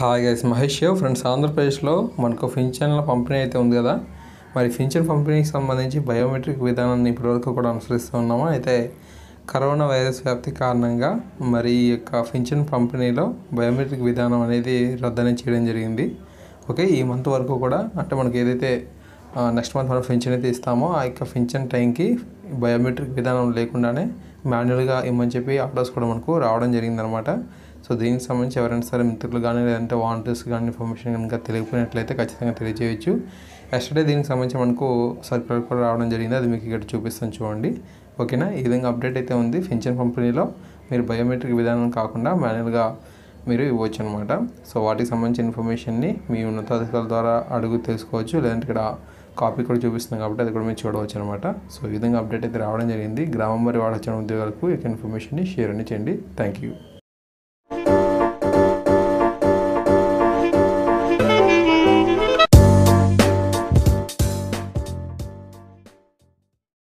Hi guys, Mahesh friends. ఆంధ్రప్రదేశ్లో మనకు పింఛన్ల పంపిణీ అయితే ఉంది కదా. మరి పింఛన్ పంపిణీకి సంబంధించి బయోమెట్రిక్ విధానాన్ని ఇప్పటివరకు కూడా అనుసరిస్తూ ఉన్నాము. అయితే కరోనా వైరస్ వ్యాప్తి కారణంగా మరి ఈ యొక్క పింఛన్ పంపిణీలో బయోమెట్రిక్ విధానం అనేది రద్దు చేయడం జరిగింది. ఓకే, ఈ మంత్ వరకు కూడా అంటే మనకి ఏదైతే నెక్స్ట్ మంత్ మనం పింఛన్ అయితే ఇస్తామో ఆ యొక్క పింఛన్ టైంకి బయోమెట్రిక్ విధానం లేకుండానే మాన్యువల్గా ఇమ్మని చెప్పి ఆర్డర్స్ కూడా మనకు రావడం జరిగిందనమాట. సో దీనికి సంబంధించి ఎవరైనా సరే మిత్రులు కానీ లేదంటే వాలంటీర్స్ కానీ ఇన్ఫర్మేషన్ కనుక తెలియకపోయినట్లయితే ఖచ్చితంగా తెలియజేయచ్చు. ఎస్టర్డే దీనికి సంబంధించి మనకు సర్క్యులర్ కూడా రావడం జరిగింది, అది మీకు ఇక్కడ చూపిస్తాను చూడండి. ఓకేనా, ఈ విధంగా అప్డేట్ అయితే ఉంది. పింఛన్ పంపిణీలో మీరు బయోమెట్రిక్ విధానం కాకుండా మాన్యువల్గా మీరు ఇవ్వచ్చు అనమాట. సో వాటికి సంబంధించిన ఇన్ఫర్మేషన్ని మీ ఉన్నతాధికారుల ద్వారా అడుగు తెలుసుకోవచ్చు, లేదంటే ఇక్కడ కాపీ కూడా చూపిస్తున్నాం కాబట్టి అది కూడా మీరు చూడవచ్చు అనమాట. సో ఈ విధంగా అప్డేట్ అయితే రావడం జరిగింది. గ్రామం మరి వాడొచ్చిన ఉద్యోగాలకు ఈ ఇన్ఫర్మేషన్ని షేర్ అని చేయండి. Thank you.